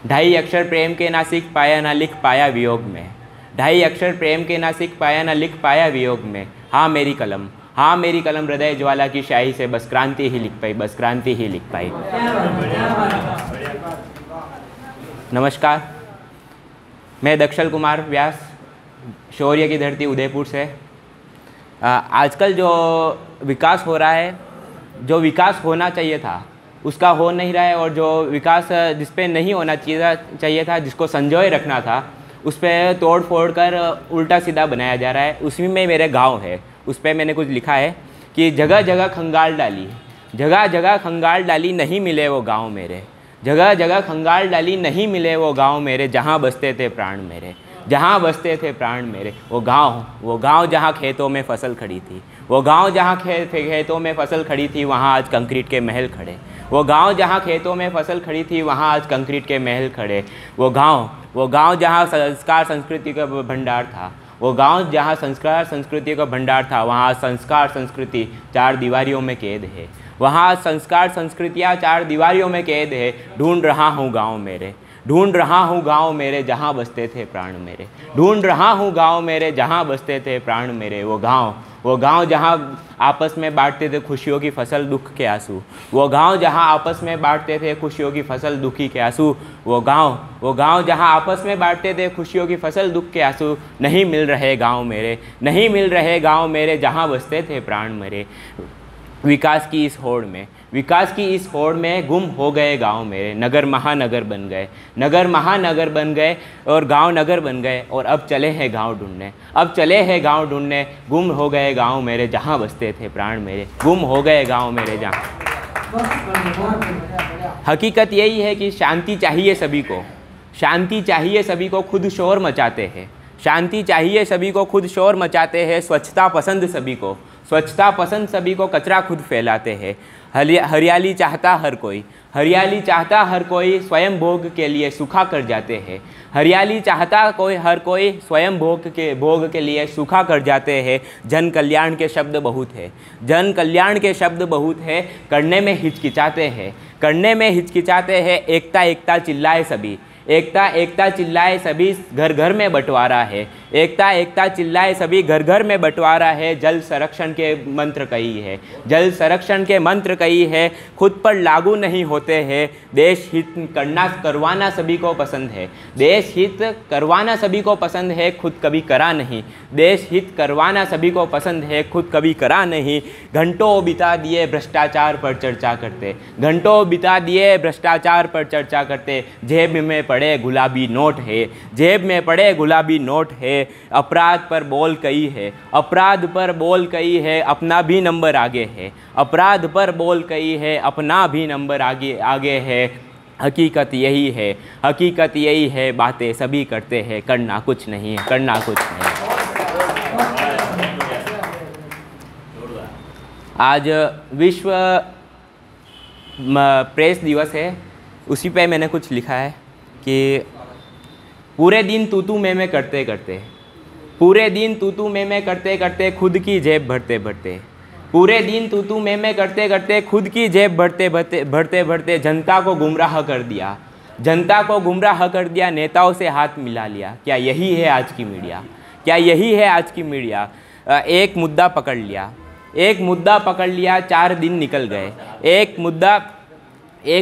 ढाई अक्षर प्रेम के ना सीख पाया ना लिख पाया वियोग में, ढाई अक्षर प्रेम के ना सीख पाया ना लिख पाया वियोग में। हाँ मेरी कलम, हाँ मेरी कलम हृदय ज्वाला की शाही से बस क्रांति ही लिख पाई, बस क्रांति ही लिख पाई। नमस्कार, मैं दक्षल कुमार व्यास, शौर्य की धरती उदयपुर से। आजकल जो विकास हो रहा है, जो विकास होना चाहिए था उसका हो नहीं रहा है, और जो विकास जिस पे नहीं होना चाहिए था, जिसको संजोए रखना था, उस पर तोड़ फोड़ कर उल्टा सीधा बनाया जा रहा है। उसी में मेरे गांव है, उस पर मैंने कुछ लिखा है कि जगह जगह खंगाल डाली, जगह जगह खंगाल डाली, नहीं मिले वो गांव मेरे, जगह जगह खंगाल डाली, नहीं मिले वो गांव मेरे, जहाँ बसते थे प्राण मेरे, जहाँ बसते थे प्राण मेरे। वो गांव जहाँ खेतों में फसल खड़ी थी, वो गांव जहाँ खेतों में फसल खड़ी थी, वहाँ आज कंक्रीट के महल खड़े। वो गांव जहाँ खेतों में फसल खड़ी थी, वहाँ आज कंक्रीट के महल खड़े। वो गांव जहाँ संस्कार संस्कृति का भंडार था, वो गांव जहाँ संस्कार संस्कृति का भंडार था, वहाँ संस्कार संस्कृति चार दीवारियों में कैद है, वहाँ संस्कार संस्कृतियाँ चार दीवारियों में कैद है। ढूंढ रहा हूँ गाँव मेरे, ढूंढ रहा हूँ गाँव मेरे, जहाँ बसते थे प्राण मेरे, ढूंढ रहा हूँ गाँव मेरे, जहाँ बसते थे प्राण मेरे। वो गांव जहाँ आपस में बांटते थे खुशियों की फसल दुख के आंसू, वो गांव जहाँ आपस में बांटते थे खुशियों की फसल दुखी के आंसू। वो गांव जहाँ आपस में बांटते थे खुशियों की फसल दुख के आंसू। नहीं मिल रहे गांव मेरे, नहीं मिल रहे गांव मेरे, जहाँ बसते थे प्राण मेरे। विकास की इस होड़ में गुम हो गए गांव मेरे। नगर महानगर बन गए, नगर महानगर बन गए, और गांव नगर बन गए, और अब चले हैं गांव ढूंढने, अब चले हैं गांव ढूंढने। गुम हो गए गांव मेरे, जहां बसते थे प्राण मेरे, गुम हो गए गांव मेरे जहां। हकीकत यही है कि शांति चाहिए सभी को, शांति चाहिए सभी को, खुद शोर मचाते हैं, शांति चाहिए सभी को, खुद शोर मचाते हैं। स्वच्छता पसंद सभी को, स्वच्छता पसंद सभी को, कचरा खुद फैलाते हैं। हरियाली चाहता हर कोई, हरियाली चाहता हर कोई, स्वयं भोग के लिए सूखा कर जाते हैं। हरियाली चाहता हर कोई, स्वयं भोग के लिए सूखा कर जाते हैं। जन कल्याण के शब्द बहुत है, जन कल्याण के शब्द बहुत है, करने में हिचकिचाते हैं, करने में हिचकिचाते हैं। एकता एकता चिल्लाए सभी, एकता एकता चिल्लाए सभी, घर घर में बंटवारा है। एकता एकता चिल्लाए सभी, घर घर में बंटवारा है। जल संरक्षण के मंत्र कई है, जल संरक्षण के मंत्र कई है, खुद पर लागू नहीं होते हैं। देश हित करवाना सभी को पसंद है, देश हित करवाना सभी को पसंद है, खुद कभी करा नहीं। देश हित करवाना सभी को पसंद है, खुद कभी करा नहीं। घंटों बिता दिए भ्रष्टाचार पर चर्चा करते, घंटों बिता दिए भ्रष्टाचार पर चर्चा करते। जेब में पड़े गुलाबी नोट है, जेब में पड़े गुलाबी नोट है। अपराध पर बोल कई है, अपराध पर बोल कई है, अपना भी नंबर आगे है। अपराध पर बोल कई है, अपना भी नंबर आगे है। हकीकत यही है, हकीकत यही है, बातें सभी करते हैं, करना कुछ नहीं है, करना कुछ नहीं। आज विश्व प्रेस दिवस है, उसी पे मैंने कुछ लिखा है कि पूरे दिन तू मैं करते करते, पूरे दिन तू मैं करते करते, खुद की जेब भरते भरते, पूरे दिन तू मैं करते करते, खुद की जेब भरते भरते, जनता को गुमराह कर दिया, जनता को गुमराह कर दिया, नेताओं से हाथ मिला लिया। क्या यही है आज की मीडिया? क्या यही है आज की मीडिया? एक मुद्दा पकड़ लिया, एक मुद्दा पकड़ लिया, 4 दिन निकल गए। एक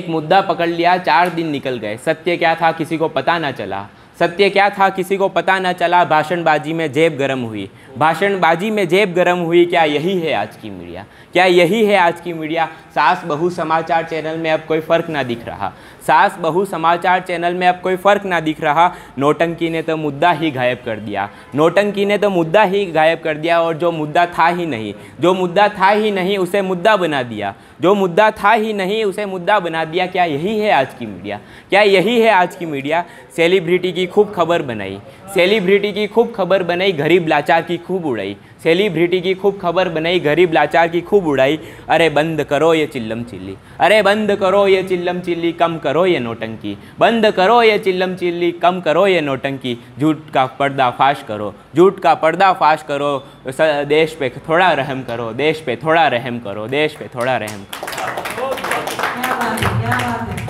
मुद्दा पकड़ लिया, 4 दिन निकल गए। सत्य क्या था किसी को पता ना चला, सत्य क्या था किसी को पता ना चला। भाषणबाजी में जेब गरम हुई, भाषणबाजी में जेब गरम हुई। क्या यही है आज की मीडिया? क्या यही है आज की मीडिया? सास बहू समाचार चैनल में अब कोई फ़र्क ना दिख रहा, सास बहू समाचार चैनल में अब कोई फ़र्क ना दिख रहा। नौटंकी ने तो मुद्दा ही गायब कर दिया, नौटंकी ने तो मुद्दा ही गायब कर दिया। और जो मुद्दा था ही नहीं, जो मुद्दा था ही नहीं, उसे मुद्दा बना दिया, जो मुद्दा था ही नहीं, उसे मुद्दा बना दिया। क्या यही है आज की मीडिया? क्या यही है आज की मीडिया? सेलिब्रिटी की खूब खबर बनाई, सेलिब्रिटी की खूब खबर बनाई, गरीब लाचार की खूब उड़ाई। सेलिब्रिटी की खूब खबर बनाई, गरीब लाचार की खूब उड़ाई। अरे बंद करो ये चिल्लम चिल्ली, अरे बंद करो ये चिल्लम चिल्ली, कम करो ये नौटंकी, बंद करो ये चिल्लम चिल्ली, कम करो ये नौटंकी। झूठ का पर्दाफाश करो, झूठ का पर्दाफाश करो। देश पे थोड़ा रहम करो, देश पे थोड़ा रहम करो, देश पे थोड़ा रहम करो।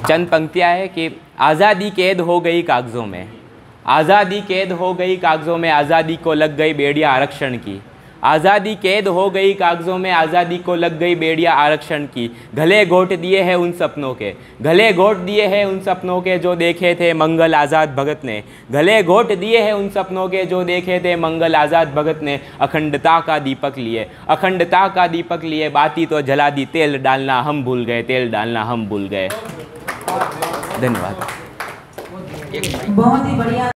चंद पंक्तियाँ है कि आज़ादी कैद हो गई कागज़ों में, आज़ादी कैद हो गई कागज़ों में, आज़ादी को लग गई बेड़िया आरक्षण की। आज़ादी कैद हो गई कागज़ों में, आज़ादी को लग गई बेड़िया आरक्षण की। गले घोट दिए हैं उन सपनों के, गले घोट दिए हैं उन सपनों के जो देखे थे मंगल आज़ाद भगत ने। गले घोट दिए हैं उन सपनों के जो देखे थे मंगल आज़ाद भगत ने। अखंडता का दीपक लिए, अखंडता का दीपक लिए, बाती तो जला दी, तेल डालना हम भूल गए, तेल डालना हम भूल गए। धन्यवाद। बहुत ही बढ़िया।